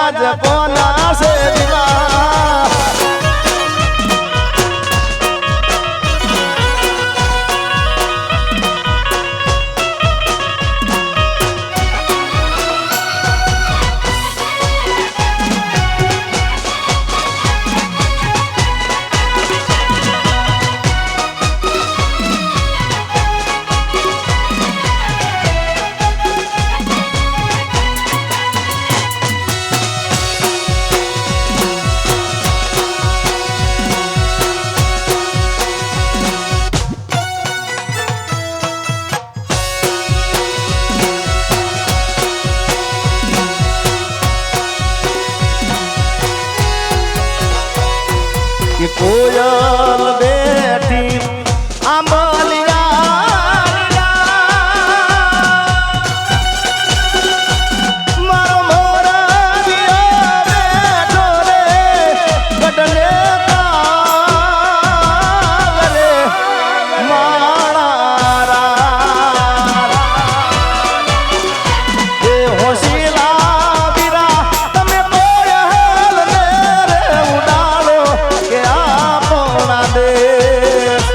રાજ કોના છે દીવા કે કોયલ બેઠી આંબલિયા મારો મોરવિયો બેઠો રે ગઢને કાગરે માળા એ હોશીલા વીરા તમે કોયલ ને રે ઉડાડો કે આપણા દેશ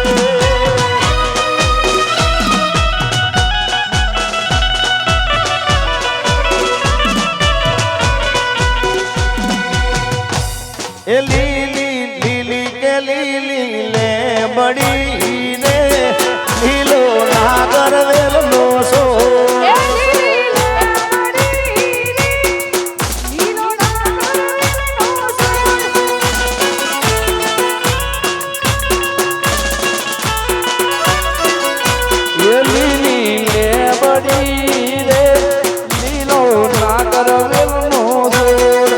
એ લીલી લીલી કે લીલી લે બડી ને લીલો નાગર વેલનો સો લીલી લે બડી રે લીલો નાગર વેલનો છોડ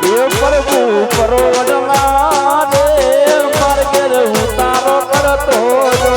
એ પ્રભુ પરોડલા રે માર્ગે ઉતારો કરતો જો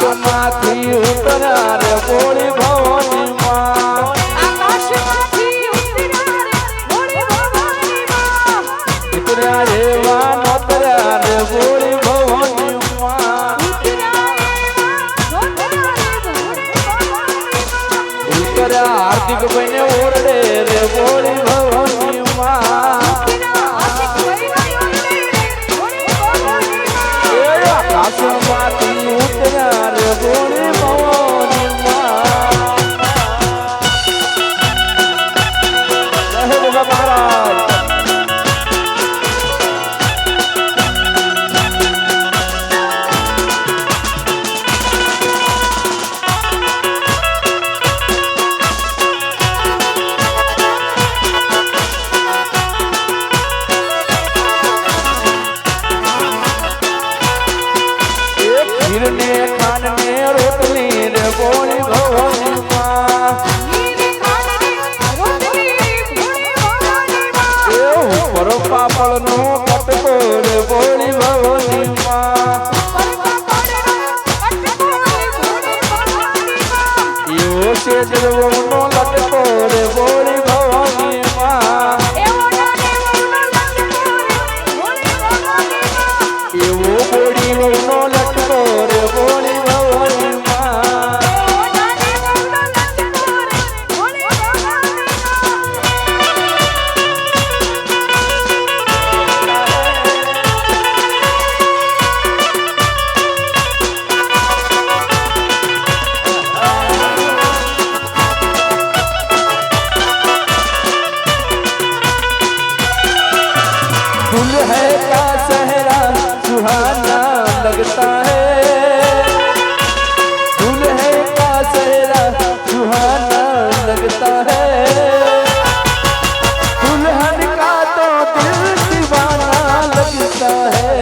આકાશમાંથી ઉતર્યા રે બોળી ભવાની માં ઉતર્યા એવા નોતર્યા રે બોળી ભવાની માં ઉતર્યા હાર્દિક ભાઈને ઓરડે રે બોળી ભવાની માં આકાશમાંથી ઉતર્યા રે બોળી ભવાની માં જય હો મહારાજ ખીરને ખાનને રોટલી રે બોળી ભવાની માં ઉપર પાપડનો કટકો રે બોળી ભવાની માં એવો છે જળવનો લટકો રે બોળી ભવાની માં એવો બોળી વહુનો લટકો રે બોળી ભવાની માં दुल्हे का सहरा सुहाना लगता है दुल्हे का सहरा सुहाना लगता है दुल्हन का तो दिल दीवाना लगता है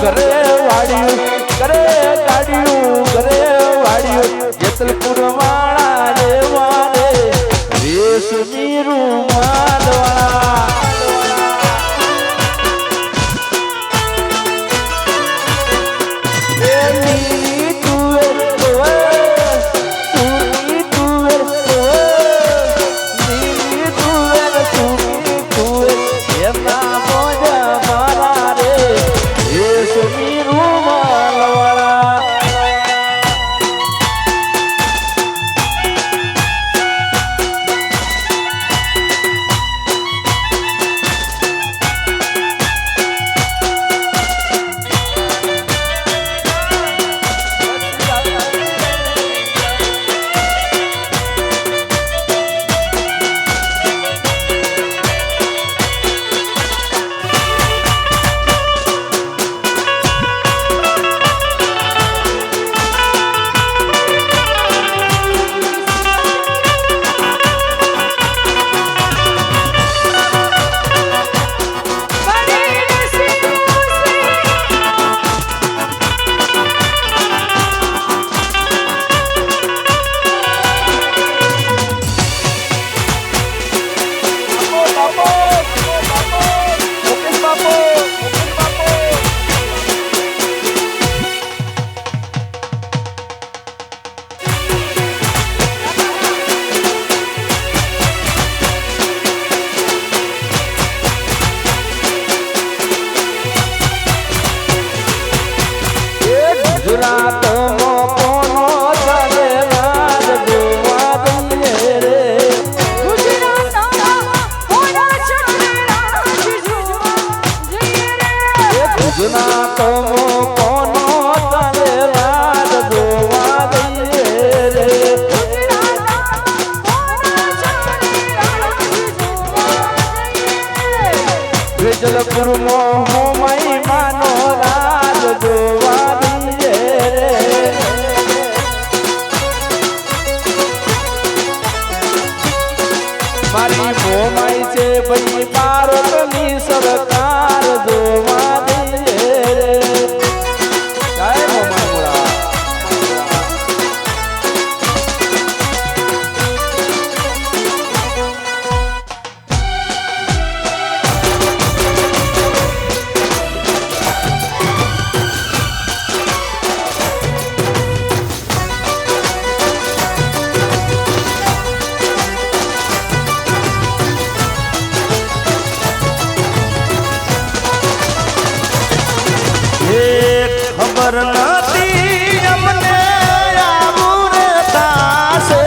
કરે વાડિયું કરે ગાડિયું કરે વાડિયું જેતલપુર વાળા રે વારે રેશમી રૂમાલ વાળા રૂમાલ વાળા ગુજરાતમાં કોનો ચાલે રાજ જોવા દઈએ રે ગુજરાતમાં કોનો ચાલે રાજ જોવા જઈએ રે ગુજરાતમાં કોનો ચાલે રાજ જોવા દઈએ રે વેજલપુરમાં હોમાઈ માનો રાજ જોવા દઈએ રે મારી હોમાઈ છે ભાઈ ભારતની સરકાર જોવા દઈએ રે જય હોમાઈ મોરા ખબર નથી અમને આવું રે થાશે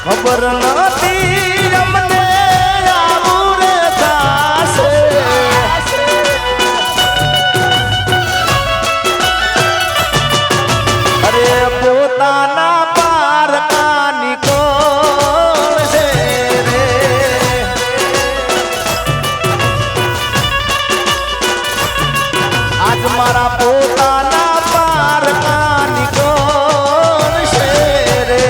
ખબર નથી અમને આવું રે થાશે અરે પોતાના પારકાની કોણ છે રે આજ મારા પોતાના પારકાની કોણ છે રે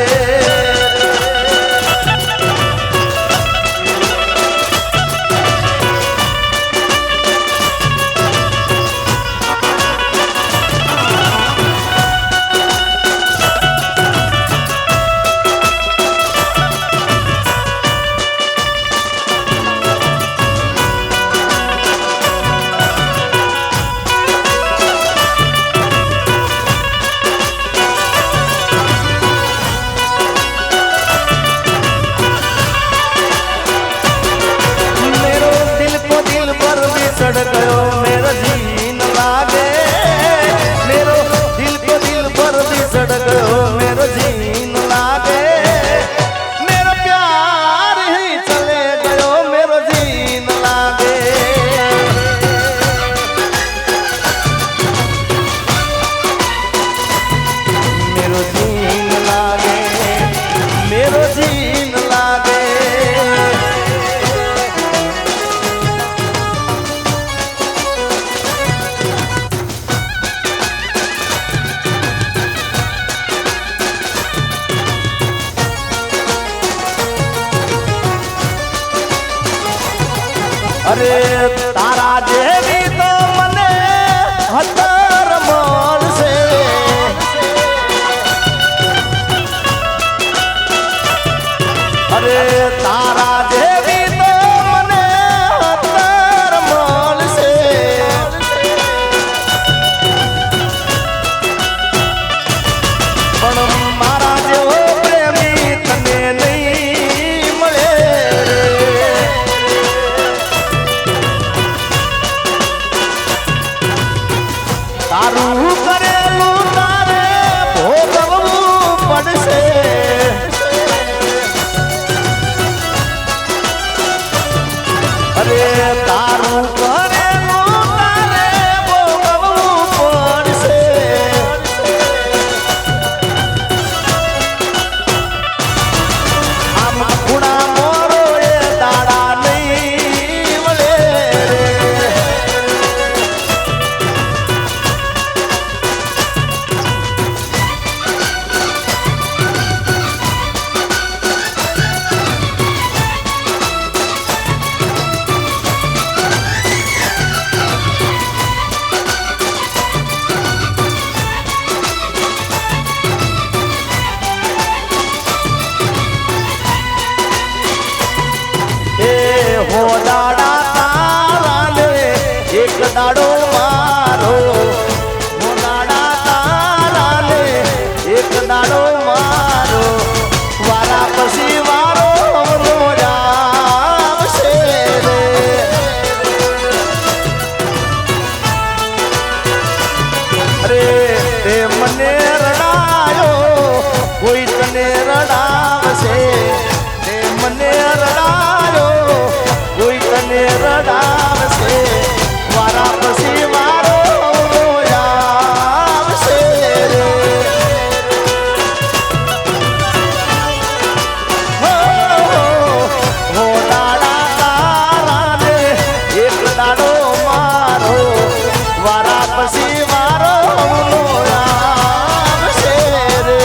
चढ़ गयो मेरा जीन लागे मेरो दिल को दिल पर भी चढ़ गयो मेरा जीन लागे मेरा प्यार ही चले गयो मेरा जीन लागे मेरो जीन लागे मेरो जीन लागे अरे तारा जेवी तो मने हतर मोल से अरे तारा जेवी तो मने हतर मोल से पण मारा जेवो प्रेमी तने नहीं मळे तारू करेलू तारे भोगवવું પડશે અરે તારું કરેલું તારે ભોગવવું પડશે આમ ખૂણા મોરો એ દાડા નહીં મળે રડાવશે વારા પછી મારો આવશે રે હો દાડા તારા ને એક દાડો મારો વારા પછી મારો આવશે રે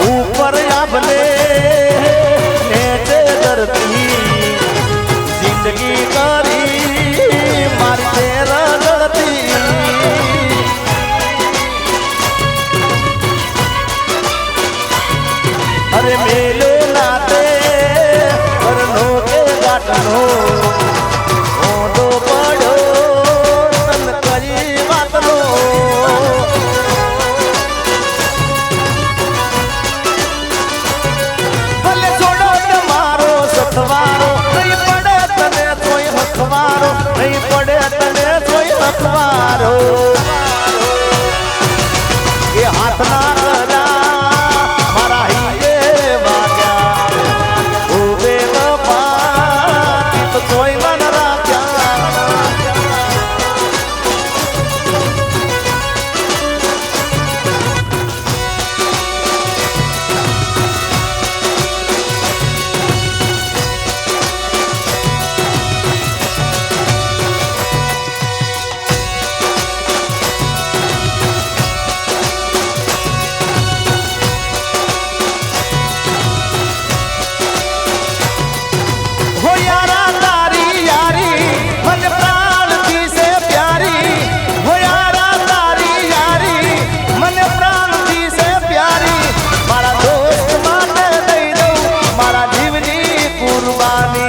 ऊपर आबले नेचे धरती जिंदगी करी मारते रगड़ती अरे मेलो नाते करनो के गाटनो ओदो पड़ो तन करी बातनो ભલે છોડો તમારો સથવારો નહીં પડે તને કોઈ હથવારો નહીં પડે તને કોઈ હથવારો એ હાથના ગલા મારા હિયે વાગ્યા ઉભે બાપા તો કોઈ મન રાખ્યા हो यारा तारी यारी मन प्राण थी से प्यारी हो यारा तारी यारी मन प्राण थी से प्यारी मारा दोस्त माने दई दऊं मारा जीवनी कुर्बानी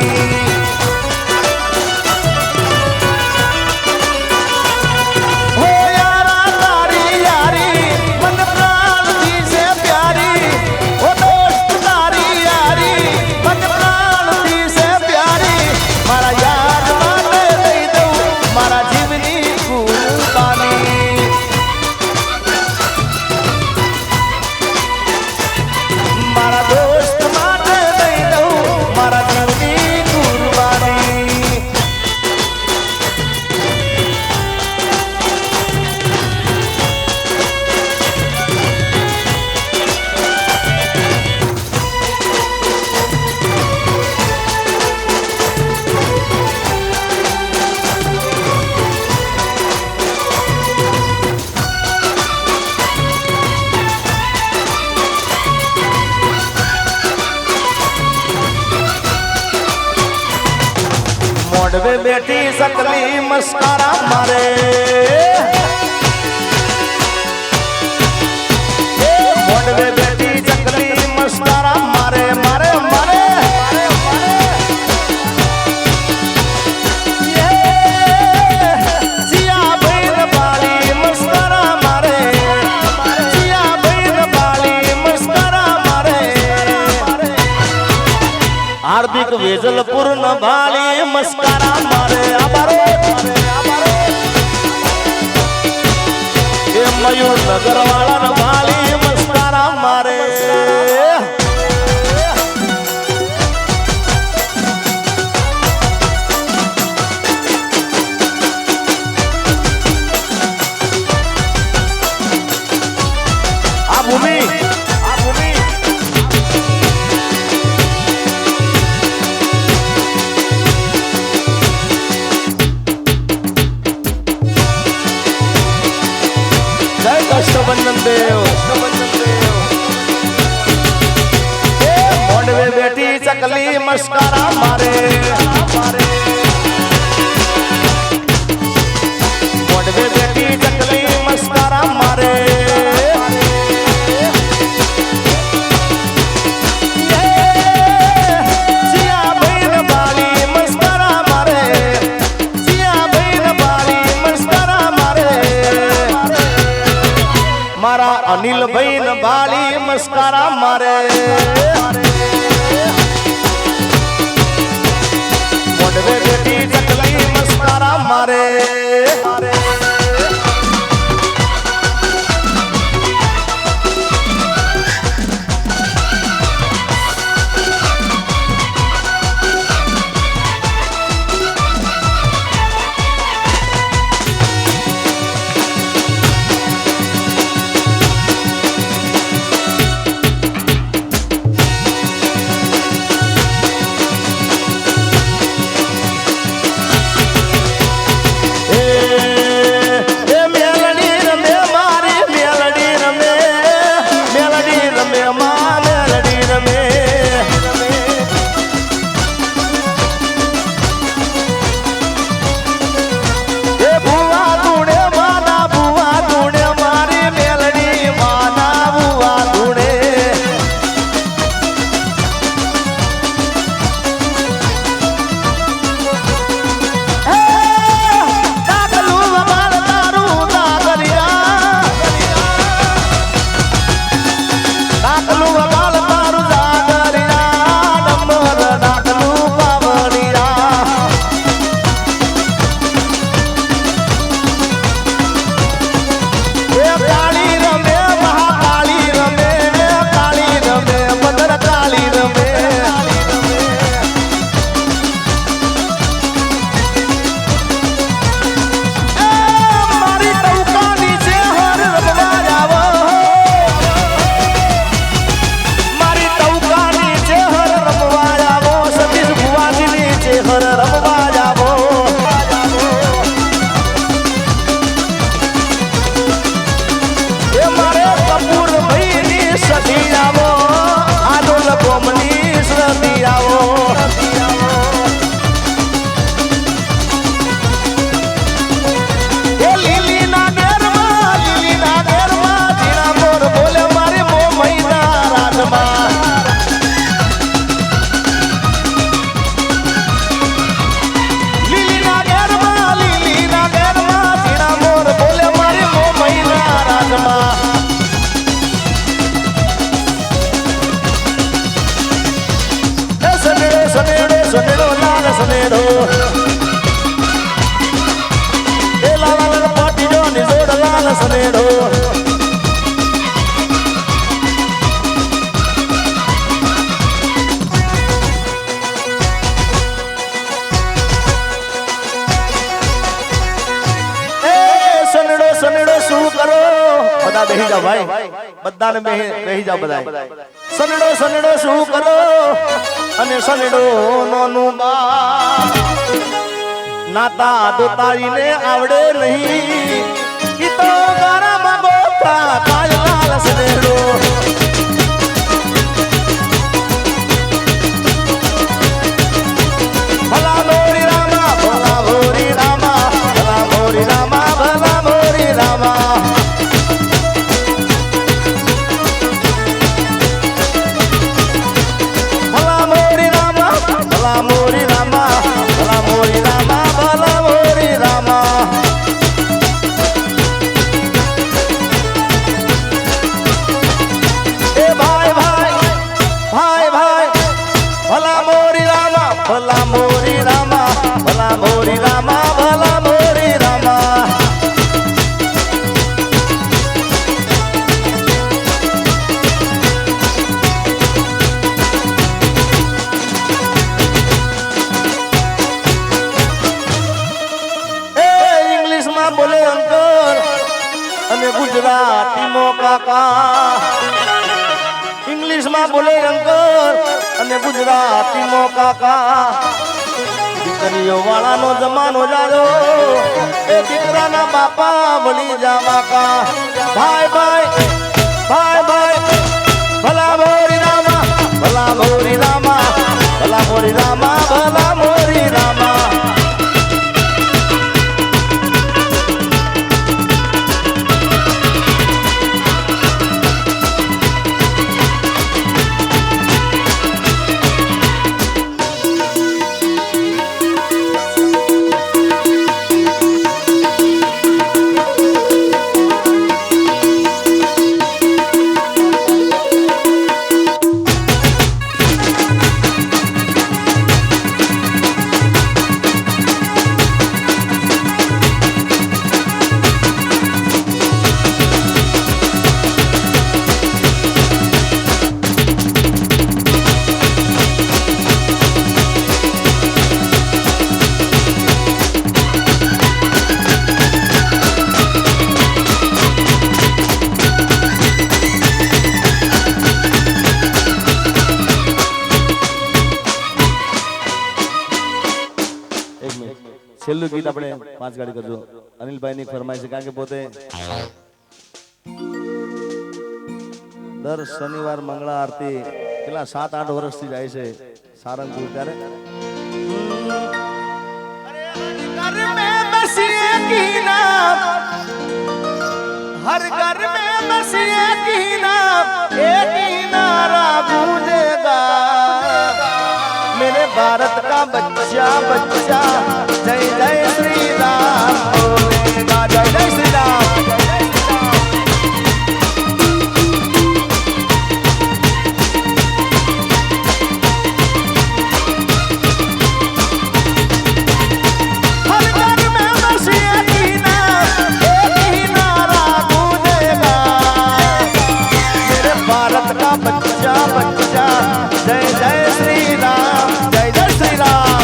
हो यारा तारी यारी मन प्राण थी से प्यारी हो दोस्त तारी यारी मन प्राण थी से प्यारी मारा यार माने दई दऊं मारा जीवनी कुर्बानी मारा दोस्त माने दई दऊं मारा जीवनी कुर्बानी મોડવે બેઠી સકલી મસ્કારા મારે મોડવે બેઠી સકલી મસ્કારા મારે મારે મારે સિયા બૈર બાળી મસ્કારા મારે સિયા બૈર બાળી મસ્કારા મારે હાર્દિક વેજલપુર ન ભાળી મસ્કારા મારે આબારો એ મયુર નગર વાળા ન ભાળી મસ્કારા મારે આ ભૂમિ જય કષ્ટબંધન દેવ મોડવે બેઠી ચકલી મસ્કારા મારે મોડવે બેઠી ચકલી મસ્કારા મારે સિયા ભૈર મસ્કારા મારે મોઢવે બેઠી ચકલી મસ્કારા મારે બેહી જાઓ ભાઈ બધાને બેહી જાઓ બધા સનડો શું કરો અને સનડો નોનું બા નાતા દોતારીને આવડે નહીં ઈ તો ગારામાં ગોતા કાયલાલ સનડો ભલા મોરી રામા ભલા મોરી રામા ભલા મોરી રામા ભલા મોરી રામા મોરી રામા ભલા મોરી રામા ભલા મોરી રામા એ ભાઈ ભાઈ ભાઈ ભાઈ ભલા મોરી રામા ભલા મોરી રામા ભલા મોરી રામા ભલા મોરી રામા બોલે અંકલ અને ગુજરાતી મો કાકા ઇંગ્લિશમાં બોલે અંકલ અને ગુજરાતી મો કાકા દીકરીઓ વાળાનો જમાનો જાજો એ દીકરાના બાપા વળી જાવા કા ભાઈ ભાઈ ભાઈ ભાઈ ભલા મોરી રામા ભલા મોરી રામા ભલા મોરી રામા ભલા મોરી રામા છેલ્લું ગીત આપણે 5 ગાડી કરજો અનિલભાઈની ફરમાઈશ છે કારણ કે પોતે દર શનિવાર મંગળા આરતી કેટલા 7-8 વર્ષથી જાય છે સારંગપુર ત્યારે हर घर में बस एक ही नाम एक ही नारा गूंजेगा मेरे भारत का बच्चा बच्चा जय जय श्री राम बोलेगा जय जय श्री राम बच्चा बच्चा जय जय श्री राम जय जय श्री राम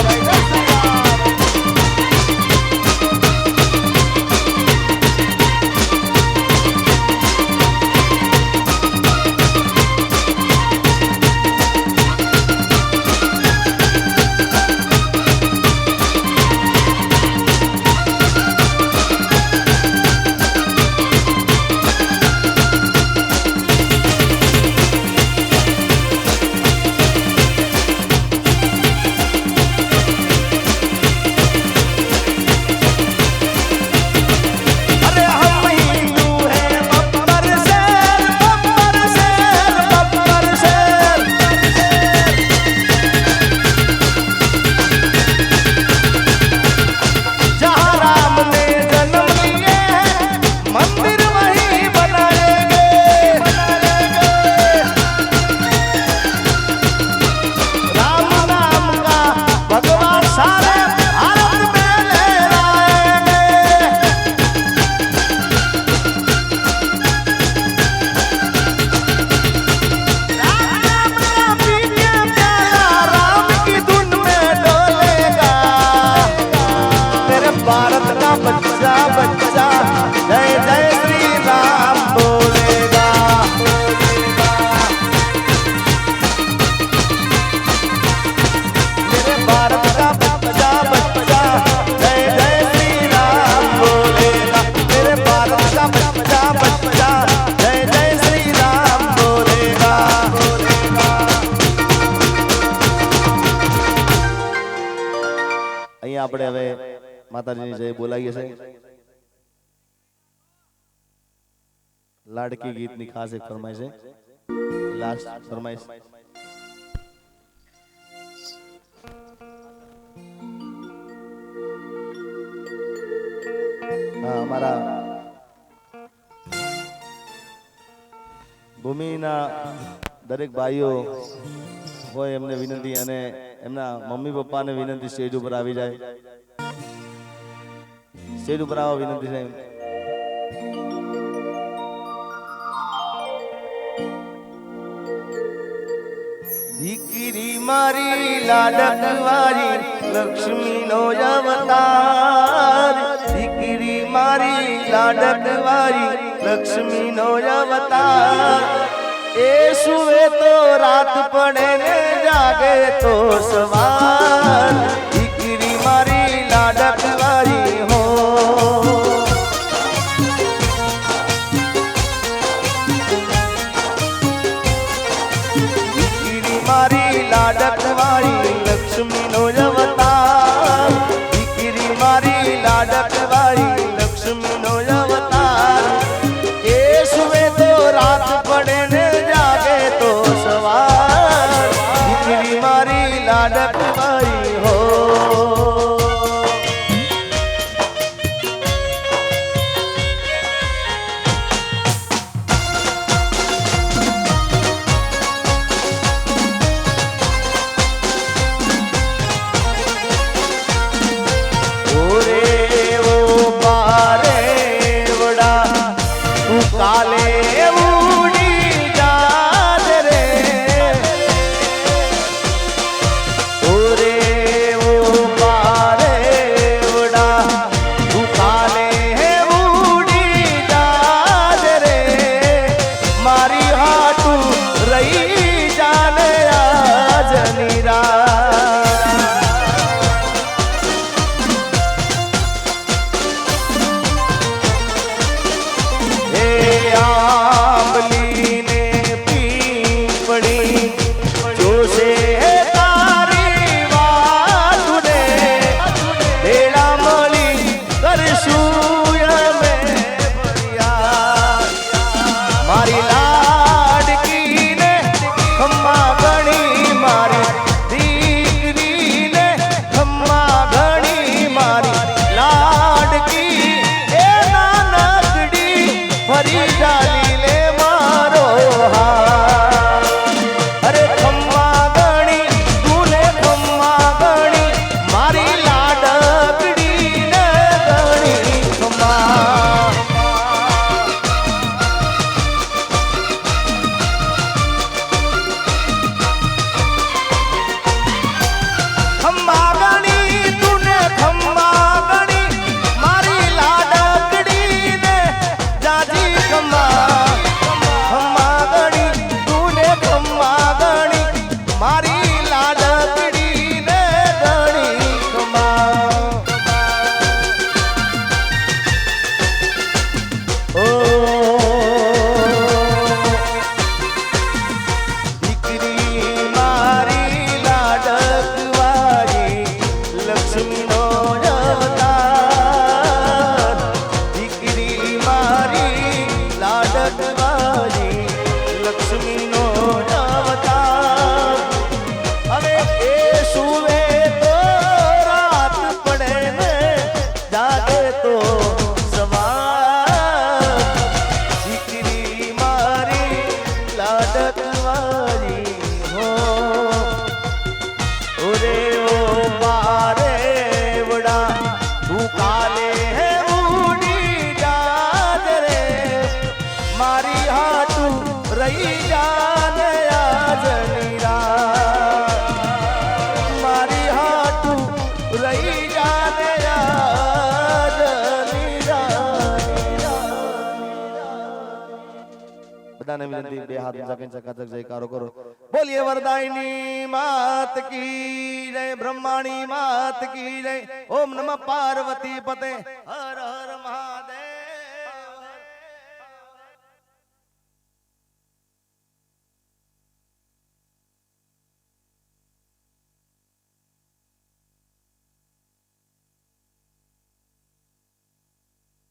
આપણે હવે માતાજીની જય બોલાવીએ છે લાડકી ગીતની ખાસ એક ફરમાઈશ છે લાસ્ટ ફરમાઈશ અમારા ભૂમિના દરેક ભાઈઓ હોય એમને વિનંતી અને એમના મમ્મી પપ્પાને વિનંતી સ્ટેજ ઉપર આવી જાય સ્ટેજ ઉપર આવવા વિનંતી છે દીકરી મારી લાડકવારી લક્ષ્મીનો અવતાર દીકરી મારી લાડકવારી લક્ષ્મીનો અવતાર એ સુવે તો રાત પડે ને જાગે તો સવાર દીકરી મારી લાડકવારી હો દીકરી મારી લાડકવારી લક્ષ્મીનો અવતાર દીકરી મારી લાડકવારી લક્ષ્મીનો અવતાર એ સુવે તો રાત પડે ને જાગે તો સવાર દીકરી મારી લાડકવારી રહી જાને યાદ બધાને વિનંતી બે હાથ ઊંચા કરીને ચકાચક જયકારો કરો બોલીએ વરદાયની માત કી જય બ્રહ્માણી માત કી જય ઓમ નમઃ પાર્વતી પતે હર